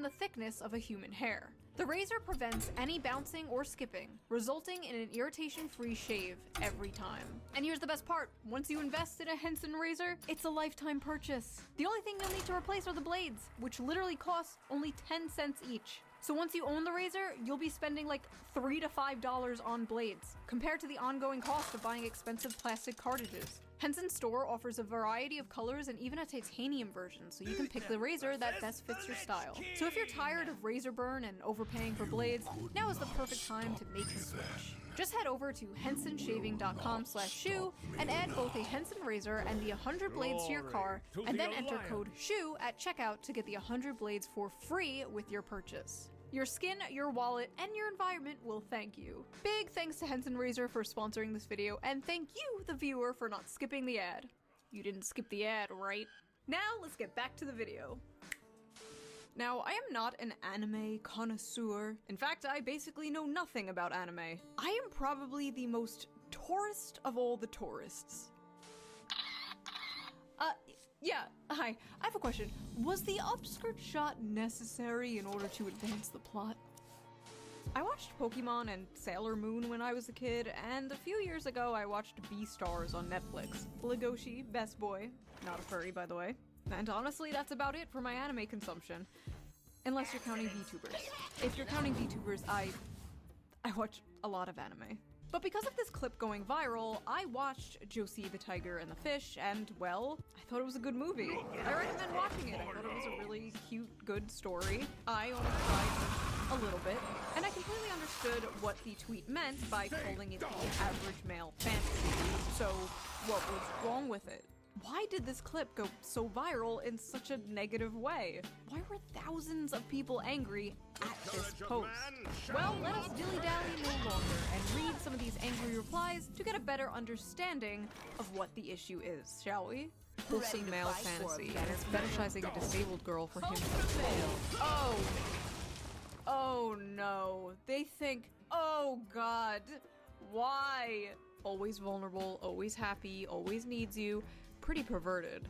than the thickness of a human hair. The razor prevents any bouncing or skipping, resulting in an irritation-free shave every time. And here's the best part, once you invest in a Henson razor, it's a lifetime purchase. The only thing you'll need to replace are the blades, which literally cost only 10 cents each. So once you own the razor, you'll be spending like $3 to $5 on blades, compared to the ongoing cost of buying expensive plastic cartridges. Henson's store offers a variety of colors and even a titanium version, so you can pick the razor that best fits your style. So if you're tired of razor burn and overpaying for blades, now is the perfect time to make the switch. Just head over to hensonshaving.com/shoe and add both a Henson razor and the 100 blades to your car, and then enter code SHOE at checkout to get the 100 blades for free with your purchase. Your skin, your wallet, and your environment will thank you. Big thanks to Henson Razor for sponsoring this video, and thank you, the viewer, for not skipping the ad. You didn't skip the ad, right? Now let's get back to the video. Now, I am not an anime connoisseur. In fact, I basically know nothing about anime. I am probably the most tourist of all the tourists. Yeah, hi. I have a question. Was the upskirt shot necessary in order to advance the plot? I watched Pokemon and Sailor Moon when I was a kid, and a few years ago I watched Beastars on Netflix. Legoshi, best boy. Not a furry, by the way. And honestly, that's about it for my anime consumption. Unless you're counting VTubers. If you're counting VTubers, I watch a lot of anime. But because of this clip going viral, I watched Josie the Tiger and the Fish, and well, I thought it was a good movie. I recommend watching it. I thought it was a really cute, good story. I only cried a little bit, and I completely understood what the tweet meant by calling it the average male fantasy. So, what was wrong with it? Why did this clip go so viral in such a negative way? Why were thousands of people angry at this post? Well, let us dilly-dally no longer and read some of these angry replies to get a better understanding of what the issue is, shall we? Wholesome male fantasy, and it's fetishizing a disabled girl for him to fail. Oh no. They think, oh god, why? Always vulnerable, always happy, always needs you. Pretty perverted.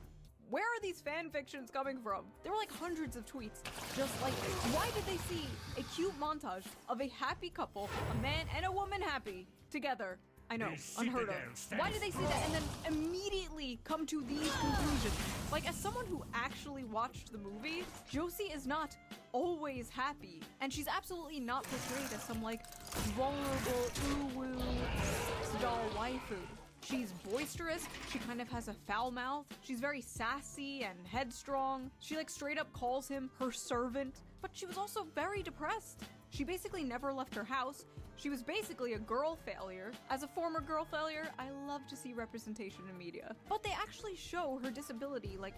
Where are these fan fictions coming from? There were like hundreds of tweets just like this. Why did they see a cute montage of a happy couple, a man and a woman happy, together? I know, unheard of. Why did they see that and then immediately come to these conclusions? Like, as someone who actually watched the movie, Josie is not always happy, and she's absolutely not portrayed as some like vulnerable ooh-woo sex doll waifu. She's boisterous, she kind of has a foul mouth, she's very sassy and headstrong, she like straight up calls him her servant, but she was also very depressed. She basically never left her house. She was basically a girl failure. As a former girl failure, I love to see representation in media. But they actually show her disability, like,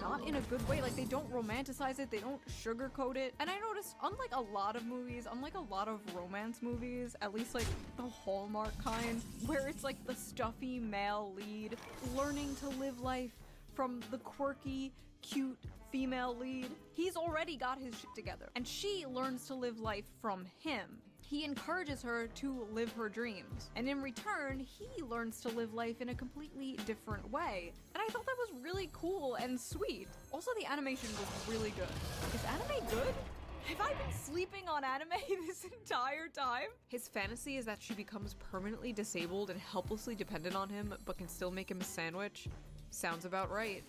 not in a good way. Like, they don't romanticize it, they don't sugarcoat it. And I noticed, unlike a lot of movies, unlike a lot of romance movies, at least like the Hallmark kind, where it's like the stuffy male lead learning to live life from the quirky, cute female lead, he's already got his shit together, and she learns to live life from him. He encourages her to live her dreams, and in return, he learns to live life in a completely different way. And I thought that was really cool and sweet. Also, the animation was really good. Is anime good? Have I been sleeping on anime this entire time? His fantasy is that she becomes permanently disabled and helplessly dependent on him, but can still make him a sandwich. Sounds about right.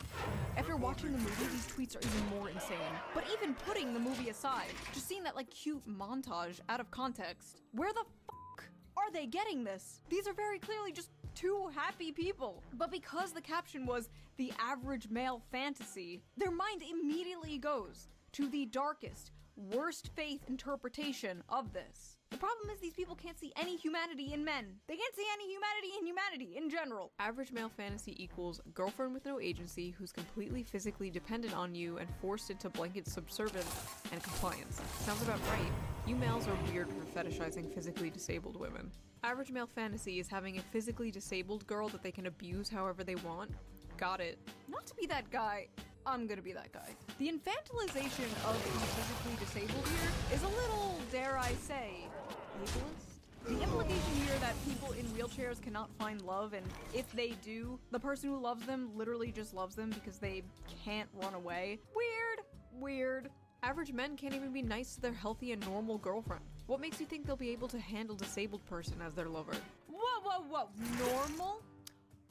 After watching the movie, these tweets are even more insane. But even putting the movie aside, just seeing that like cute montage out of context, where the fuck are they getting this? These are very clearly just two happy people. But because the caption was the average male fantasy, their mind immediately goes to the darkest, worst faith interpretation of this. The problem is these people can't see any humanity in men. They can't see any humanity in humanity in general. Average male fantasy equals girlfriend with no agency who's completely physically dependent on you and forced into blanket subservience and compliance. Sounds about right. You males are weird for fetishizing physically disabled women. Average male fantasy is having a physically disabled girl that they can abuse however they want. Got it. Not to be that guy, I'm gonna be that guy. The infantilization of the physically disabled here is a little, dare I say, ableist? The implication here that people in wheelchairs cannot find love, and if they do, the person who loves them literally just loves them because they can't run away. Weird, weird. Average men can't even be nice to their healthy and normal girlfriend. What makes you think they'll be able to handle a disabled person as their lover? Whoa. Normal?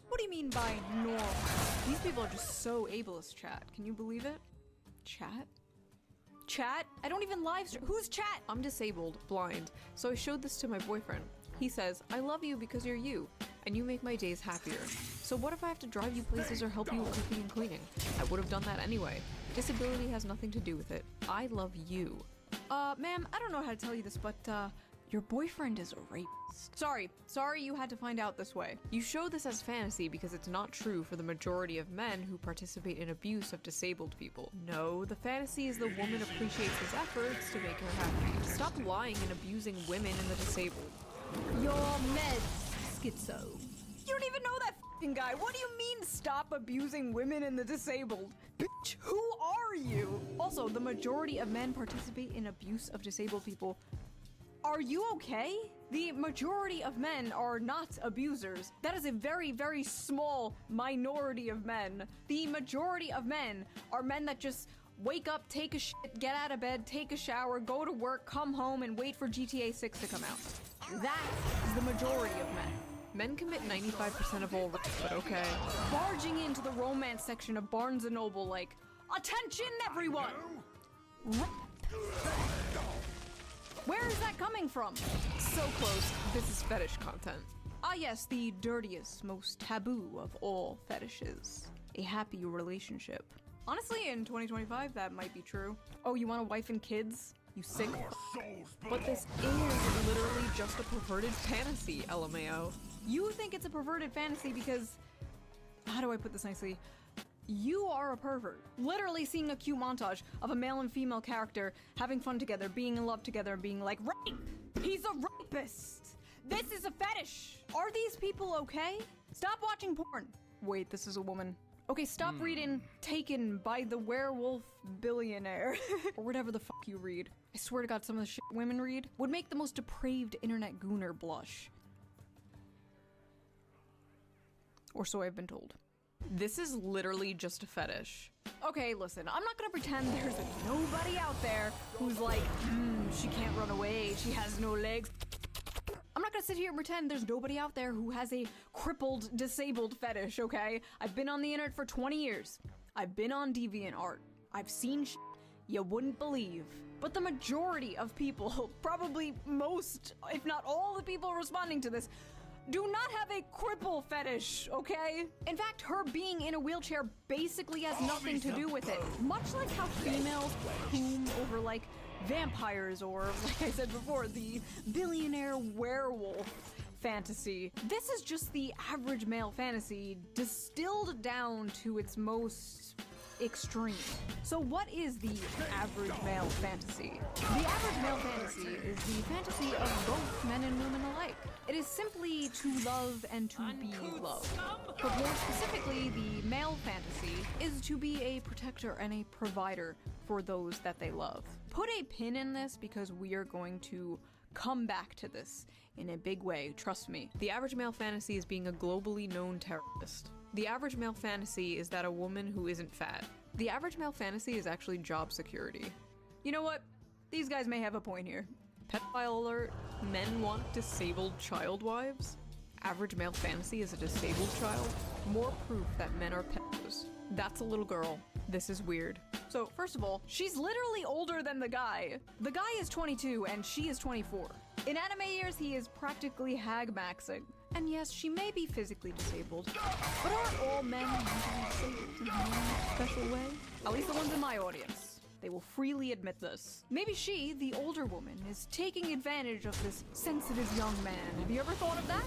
What do you mean by normal? These people are just so ableist, chat. Can you believe it? Chat? Chat? I don't even live stream. Who's chat? I'm disabled, blind, so I showed this to my boyfriend. He says, I love you because you're you, and you make my days happier. So what if I have to drive you places or help you with cooking and cleaning? I would have done that anyway. Disability has nothing to do with it. I love you. Ma'am, I don't know how to tell you this, but, your boyfriend is a rapist. Sorry you had to find out this way. You show this as fantasy because it's not true for the majority of men who participate in abuse of disabled people. No, the fantasy is the woman appreciates his efforts to make her happy. Stop lying and abusing women and the disabled. Your meds, schizo. You don't even know that f***ing guy. What do you mean stop abusing women and the disabled? Bitch, who are you? Also, the majority of men participate in abuse of disabled people. Are you okay? The majority of men are not abusers. That is a very, very small minority of men. The majority of men are men that just wake up, take a shit, get out of bed, take a shower, go to work, come home, and wait for GTA 6 to come out. That is the majority of men. Men commit 95% of all rapes, but okay. Barging into the romance section of Barnes & Noble like, attention everyone! Where is that coming from? So close, this is fetish content. Ah yes, the dirtiest, most taboo of all fetishes. A happy relationship. Honestly, in 2025, that might be true. Oh, you want a wife and kids? You sick f***. But this is literally just a perverted fantasy, LMAO. You think it's a perverted fantasy because... How do I put this nicely? You are a pervert. Literally seeing a cute montage of a male and female character having fun together, being in love together, and being like, rape! He's a rapist! This is a fetish! Are these people okay? Stop watching porn. Wait, this is a woman. Okay, stop reading Taken by the Werewolf Billionaire. Or whatever the fuck you read. I swear to God, some of the shit women read would make the most depraved internet gooner blush. Or so I've been told. This is literally just a fetish. Okay, listen, I'm not gonna pretend there's nobody out there who's like, she can't run away, she has no legs. I'm not gonna sit here and pretend there's nobody out there who has a crippled, disabled fetish, okay? I've been on the internet for 20 years. I've been on DeviantArt. I've seen shit you wouldn't believe. But the majority of people, probably most, if not all the people responding to this, do not have a cripple fetish, okay? In fact, her being in a wheelchair basically has nothing to do with it. Much like how females coom over, like, vampires or, like I said before, the billionaire werewolf fantasy. This is just the average male fantasy distilled down to its most extreme. So what is the average male fantasy? The average male fantasy is the fantasy of both men and women alike. It is simply to love and to be loved. But more specifically, the male fantasy is to be a protector and a provider for those that they love. Put a pin in this because we are going to come back to this in a big way, trust me. The average male fantasy is being a globally known terrorist. The average male fantasy is that a woman who isn't fat. The average male fantasy is actually job security. You know what? These guys may have a point here. Pedophile alert, men want disabled child wives? Average male fantasy is a disabled child? More proof that men are pedos. That's a little girl. This is weird. So, first of all, she's literally older than the guy. The guy is 22 and she is 24. In anime years, he is practically hag-maxing. And yes, she may be physically disabled, but aren't all men usually disabled in one special way? At least the ones in my audience. They will freely admit this. Maybe she, the older woman, is taking advantage of this sensitive young man. Have you ever thought of that?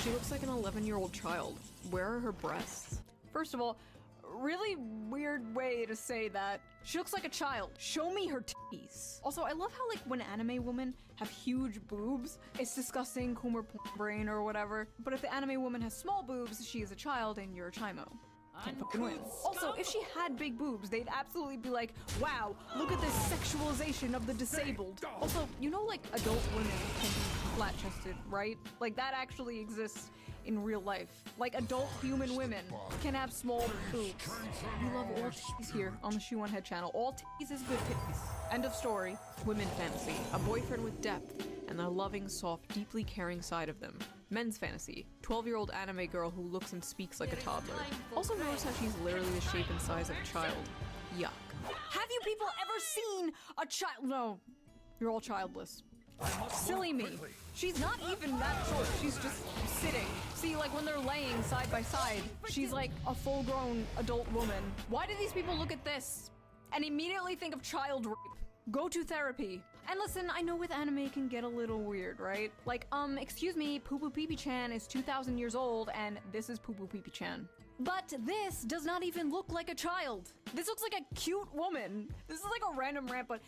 She looks like an 11-year-old child. Where are her breasts? First of all, really weird way to say that. She looks like a child. Show me her titties. Also, I love how, like, when anime women have huge boobs, it's disgusting, Coomer brain or whatever. But if the anime woman has small boobs, she is a child and you're a chimo. Can't fucking win. Also, if she had big boobs, they'd absolutely be like, wow, look at this sexualization of the disabled. Also, you know, like, adult women can be flat-chested, right? Like, that actually exists in real life. Like adult human women can have small boobs. We love all titties here on the Shoe on Head channel. All titties is good titties. End of story. Women fantasy. A boyfriend with depth and the loving, soft, deeply caring side of them. Men's fantasy. 12-year-old anime girl who looks and speaks like a toddler. Also notice how she's literally the shape and size of a child. Yuck. Have you people ever seen a child? No. You're all childless. Silly me. She's not even that short. She's just sitting. See, like when they're laying side by side, she's like a full-grown adult woman. Why do these people look at this and immediately think of child rape? Go to therapy. And listen, I know with anime it can get a little weird, right? Like, excuse me, Poo Poo Pee Pee Chan is 2,000 years old and this is Poo Poo Pee Pee Chan. But this does not even look like a child. This looks like a cute woman. This is like a random rant, but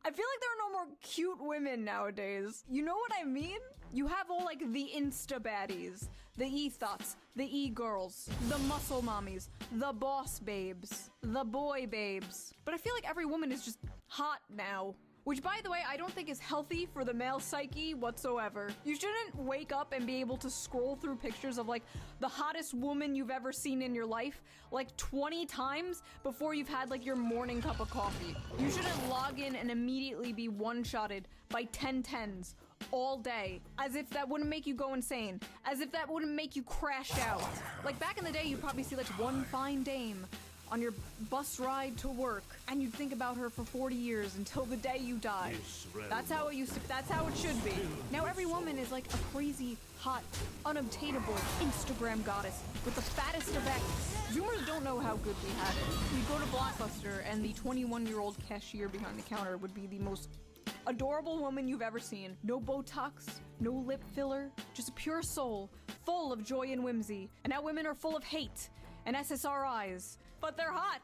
I feel like there are no more cute women nowadays. You know what I mean? You have all like the insta baddies, the e-thots, the e-girls, the muscle mommies, the boss babes, the boy babes. But I feel like every woman is just hot now. Which, by the way, I don't think is healthy for the male psyche whatsoever. You shouldn't wake up and be able to scroll through pictures of, like, the hottest woman you've ever seen in your life, like, 20 times before you've had, like, your morning cup of coffee. You shouldn't log in and immediately be one-shotted by 10 tens all day, as if that wouldn't make you go insane, as if that wouldn't make you crash out. Like, back in the day, you'd probably see, like, one fine dame on your bus ride to work, and you'd think about her for 40 years until the day you die. That's how it that's how it should be. Now every woman is like a crazy, hot, unobtainable Instagram goddess with the fattest of X. Zoomers don't know how good we had it. You go to Blockbuster and the 21-year-old cashier behind the counter would be the most adorable woman you've ever seen. No Botox, no lip filler, just a pure soul, full of joy and whimsy. And now women are full of hate and SSRIs. But they're hot.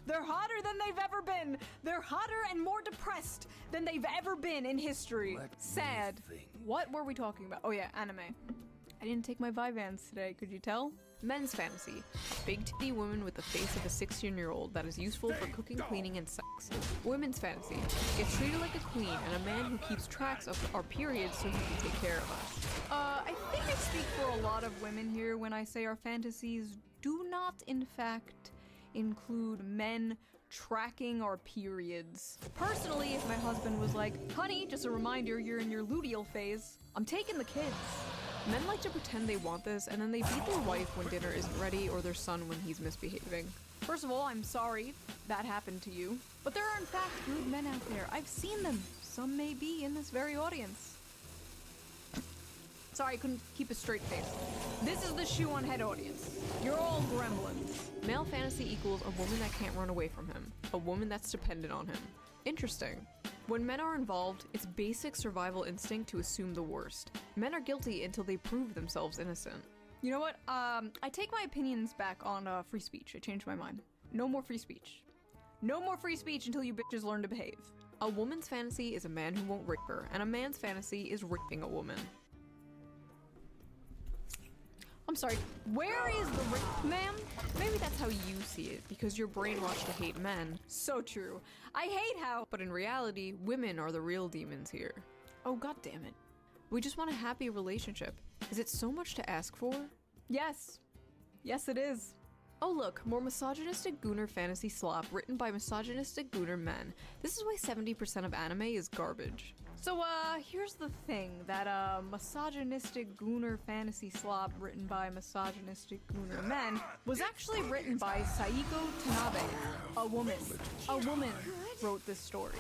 They're hotter than they've ever been. They're hotter and more depressed than they've ever been in history. Sad. What were we talking about? Oh yeah, anime. I didn't take my Vyvanse today, could you tell? Men's fantasy. A big titty woman with the face of a 16-year-old that is useful for cooking, cleaning, and sex. Women's fantasy. Gets treated like a queen and a man who keeps tracks of our periods so he can take care of us. I think I speak for a lot of women here when I say our fantasies do not, in fact, include men tracking our periods. Personally, if my husband was like, honey, just a reminder, you're in your luteal phase, I'm taking the kids. Men like to pretend they want this, and then they beat their wife when dinner isn't ready or their son when he's misbehaving. First of all, I'm sorry that happened to you. But there are in fact good men out there. I've seen them. Some may be in this very audience. Sorry, I couldn't keep a straight face. This is the Shoe on Head audience. You're all gremlins. Male fantasy equals a woman that can't run away from him. A woman that's dependent on him. Interesting. When men are involved, it's basic survival instinct to assume the worst. Men are guilty until they prove themselves innocent. You know what? I take my opinions back on free speech. I changed my mind. No more free speech. No more free speech until you bitches learn to behave. A woman's fantasy is a man who won't rape her, and a man's fantasy is raping a woman. I'm sorry, where is the rape, ma'am? Maybe that's how you see it, because you're brainwashed to hate men. So true. I hate how— but in reality, women are the real demons here. Oh, god damn it. We just want a happy relationship. Is it so much to ask for? Yes. Yes, it is. Oh look, more misogynistic gooner fantasy slop written by misogynistic gooner men. This is why 70% of anime is garbage. So, here's the thing, that, misogynistic gooner fantasy slop written by misogynistic gooner men was actually written by Saiko Tanabe, a woman. A woman wrote this story.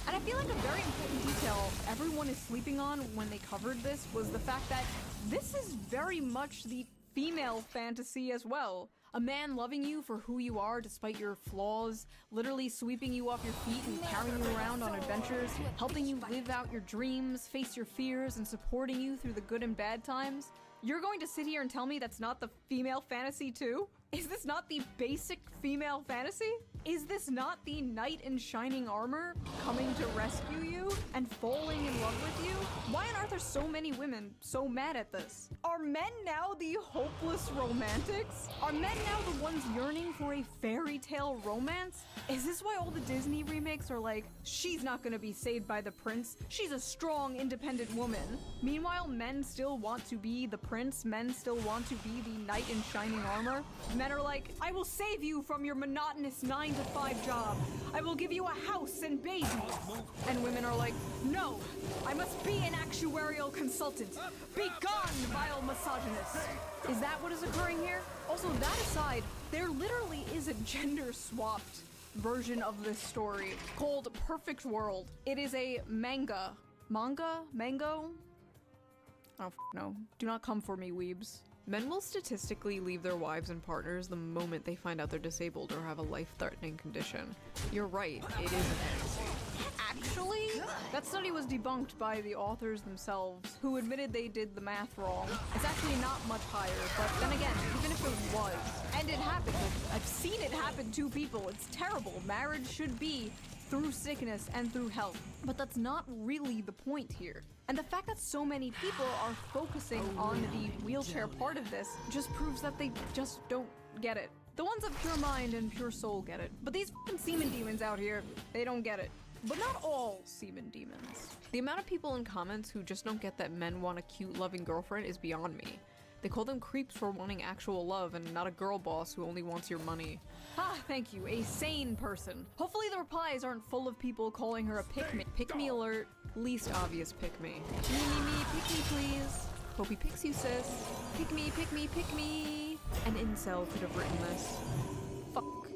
And I feel like a very important detail everyone is sleeping on when they covered this was the fact that this is very much the female fantasy as well. A man loving you for who you are despite your flaws, literally sweeping you off your feet and carrying you around on adventures, helping you live out your dreams, face your fears, and supporting you through the good and bad times. You're going to sit here and tell me that's not the female fantasy too? Is this not the basic female fantasy? Is this not the knight in shining armor coming to rescue you and falling in love with you? Why on earth are so many women so mad at this? Are men now the hopeless romantics? Are men now the ones yearning for a fairy tale romance? Is this why all the Disney remakes are like, she's not gonna be saved by the prince, she's a strong, independent woman? Meanwhile, men still want to be the prince, men still want to be the knight in shining armor. Men are like, I will save you from your monotonous 9-to-5 job. I will give you a house and babies. And women are like, no, I must be an actuarial consultant. Be gone, vile misogynist. Is that what is occurring here? Also, that aside, there literally is a gender-swapped version of this story called Perfect World. It is a manga. Mango? I don't know. Do not come for me, weebs. Men will statistically leave their wives and partners the moment they find out they're disabled or have a life-threatening condition. You're right, it is a fantasy. Actually, that study was debunked by the authors themselves, who admitted they did the math wrong. It's actually not much higher, but then again, even if it was, and it happened, I've seen it happen to people, it's terrible. Marriage should be through sickness and through health. But that's not really the point here. And the fact that so many people are focusing on the wheelchair part of this just proves that they just don't get it. The ones of pure mind and pure soul get it. But these fucking semen demons out here, they don't get it. But not all semen demons. The amount of people in comments who just don't get that men want a cute, loving girlfriend is beyond me. They call them creeps for wanting actual love and not a girl boss who only wants your money. Ah, thank you, a sane person. Hopefully the replies aren't full of people calling her a pick-me. Pick-me alert, least obvious pick-me. Me, pick me please. Hope he picks you, sis. Pick me, pick me, pick me. An incel could have written this. Fuck.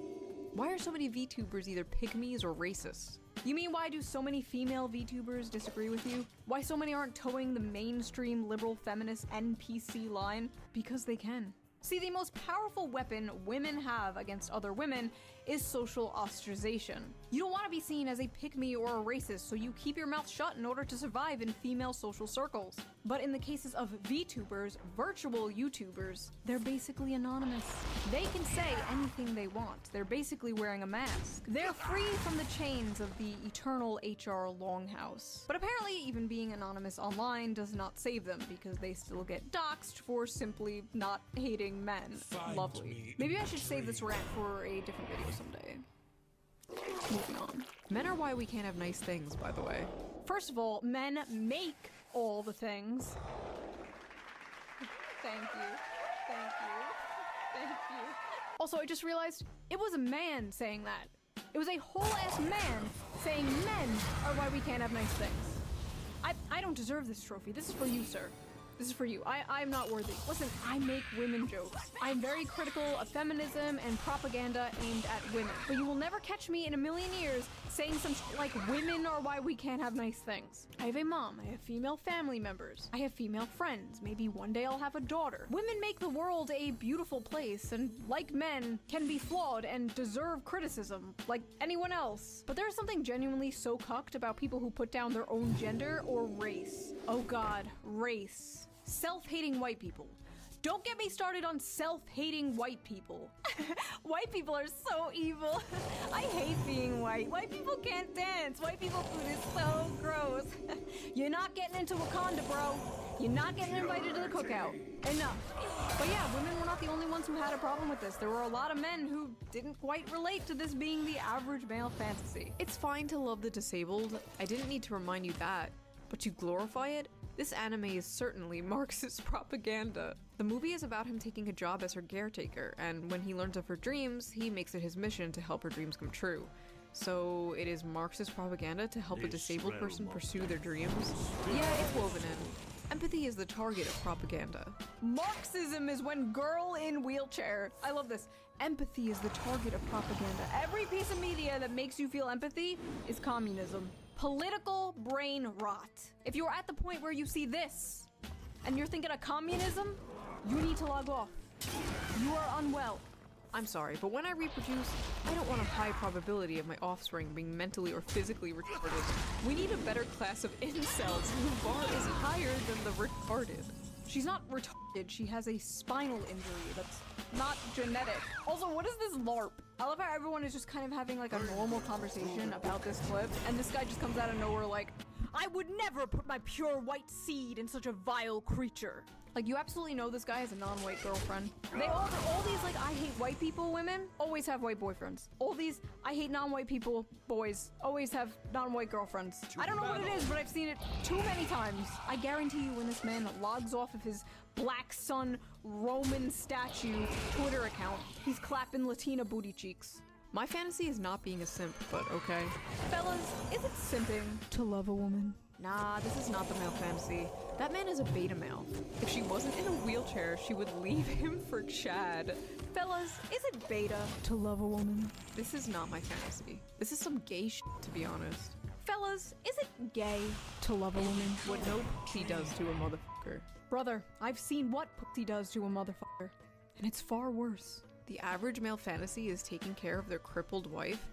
Why are so many VTubers either pick-me's or racist? You mean why do so many female VTubers disagree with you? Why so many aren't towing the mainstream liberal feminist NPC line? Because they can. See, the most powerful weapon women have against other women is social ostracization. You don't want to be seen as a pick-me or a racist, so you keep your mouth shut in order to survive in female social circles. But in the cases of VTubers, virtual YouTubers, they're basically anonymous. They can say anything they want. They're basically wearing a mask. They're free from the chains of the eternal HR longhouse. But apparently, even being anonymous online does not save them, because they still get doxxed for simply not hating men. Lovely. Maybe I should save this rant for a different video someday. Moving on. Men are why we can't have nice things, by the way. First of all, men make all the things. Thank you. Thank you. Thank you. Also, I just realized it was a man saying that. It was a whole-ass man saying men are why we can't have nice things. I don't deserve this trophy. This is for you, sir. This is for you. I'm not worthy. Listen, I make women jokes. I'm very critical of feminism and propaganda aimed at women. But you will never catch me in a million years saying some shit like women are why we can't have nice things. I have a mom. I have female family members. I have female friends. Maybe one day I'll have a daughter. Women make the world a beautiful place, and like men, can be flawed and deserve criticism, like anyone else. But there is something genuinely so cucked about people who put down their own gender or race. Oh god, race. Self-hating white people. Don't get me started on self-hating white people. White people are so evil. I hate being white. White people can't dance. White people food is so gross. You're not getting into Wakanda, bro. You're not getting invited to the cookout. Enough. But yeah, women were not the only ones who had a problem with this. There were a lot of men who didn't quite relate to this being the average male fantasy. It's fine to love the disabled. I didn't need to remind you that. But to glorify it? This anime is certainly Marxist propaganda. The movie is about him taking a job as her caretaker, and when he learns of her dreams, he makes it his mission to help her dreams come true. So it is Marxist propaganda to help a disabled person pursue their dreams? Yeah, it's woven in. Empathy is the target of propaganda. Marxism is when girl in wheelchair. I love this. Empathy is the target of propaganda. Every piece of media that makes you feel empathy is communism. Political brain rot. If you're at the point where you see this and you're thinking of communism, you need to log off. You are unwell. I'm sorry, but when I reproduce, I don't want a high probability of my offspring being mentally or physically retarded. We need a better class of incels whose bar is higher than the retarded. She's not retarded, she has a spinal injury that's not genetic. Also, what is this LARP? I love how everyone is just kind of having like a normal conversation about this clip, and this guy just comes out of nowhere like, I would never put my pure white seed in such a vile creature. Like, you absolutely know this guy has a non-white girlfriend. All these, like, I hate white people women always have white boyfriends. All these, I hate non-white people boys always have non-white girlfriends. I don't know what it is, but I've seen it too many times. I guarantee you when this man logs off of his Black Sun Roman statue Twitter account, he's clapping Latina booty cheeks. My fantasy is not being a simp, but okay. Fellas, is it simping to love a woman? Nah, this is not the male fantasy. That man is a beta male. If she wasn't in a wheelchair, she would leave him for Chad. Fellas, is it beta to love a woman? This is not my fantasy. This is some gay shit, to be honest. Fellas, is it gay to love a woman? What no pussy does to a motherfucker. Brother, I've seen what pussy does to a motherfucker, and it's far worse. The average male fantasy is taking care of their crippled wife.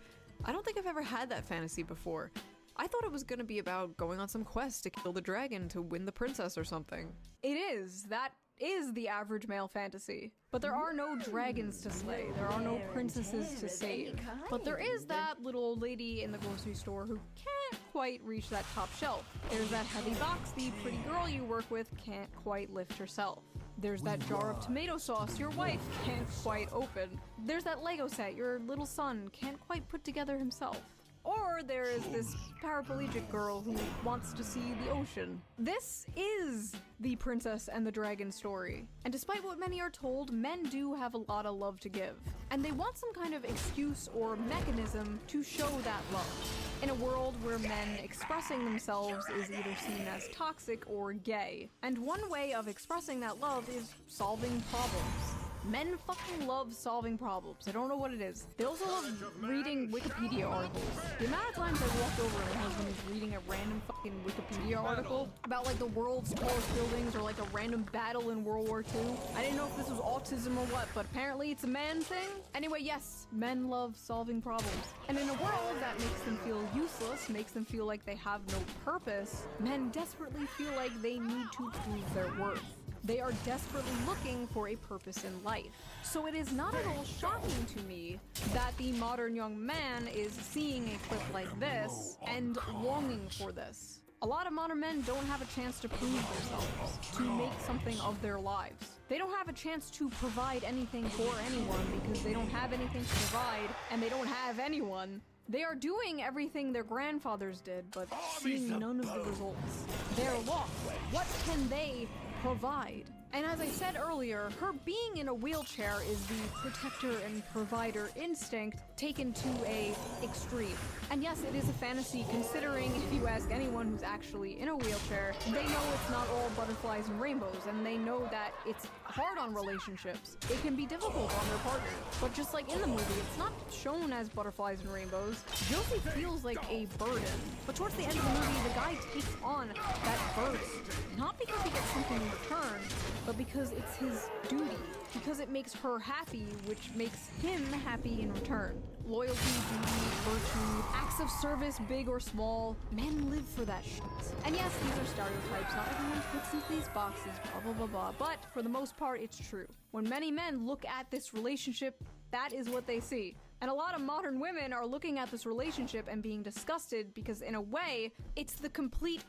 I don't think I've ever had that fantasy before. I thought it was gonna be about going on some quest to kill the dragon to win the princess or something. It is. That is the average male fantasy. But there are no dragons to slay. There are no princesses to save. But there is that little old lady in the grocery store who can't quite reach that top shelf. There's that heavy box the pretty girl you work with can't quite lift herself. There's that jar of tomato sauce your wife can't quite open. There's that Lego set your little son can't quite put together himself. Or there is this paraplegic girl who wants to see the ocean. This is the Princess and the Dragon story. And despite what many are told, men do have a lot of love to give. And they want some kind of excuse or mechanism to show that love. In a world where men expressing themselves is either seen as toxic or gay. And one way of expressing that love is solving problems. Men fucking love solving problems. I don't know what it is. They also love reading Wikipedia articles. The amount of times I walked over and my husband is reading a random fucking Wikipedia article about like the world's tallest buildings or like a random battle in World War II. I didn't know if this was autism or what, but apparently it's a man thing. Anyway, yes, men love solving problems. And in a world that makes them feel useless, makes them feel like they have no purpose, men desperately feel like they need to prove their worth. They are desperately looking for a purpose in life. So it is not at all shocking to me that the modern young man is seeing a clip like this and longing for this. A lot of modern men don't have a chance to prove themselves, to make something of their lives. They don't have a chance to provide anything for anyone because they don't have anything to provide and they don't have anyone. They are doing everything their grandfathers did, but seeing none of the results. They're lost. What can they provide? And as I said earlier, her being in a wheelchair is the protector and provider instinct taken to a extreme. And yes, it is a fantasy considering if you ask anyone who's actually in a wheelchair, they know it's not all butterflies and rainbows, and they know that it's hard on relationships. It can be difficult on their partner. But just like in the movie, it's not shown as butterflies and rainbows. Josie feels like a burden. But towards the end of the movie, the guy takes on that burden. Not because he gets something in return, but because it's his duty. Because it makes her happy, which makes him happy in return. Loyalty, duty, virtue, acts of service, big or small. Men live for that shit. And yes, these are stereotypes. Not everyone fits into these boxes, blah, blah, blah, blah. But for the most part, it's true. When many men look at this relationship, that is what they see. And a lot of modern women are looking at this relationship and being disgusted because in a way, it's the complete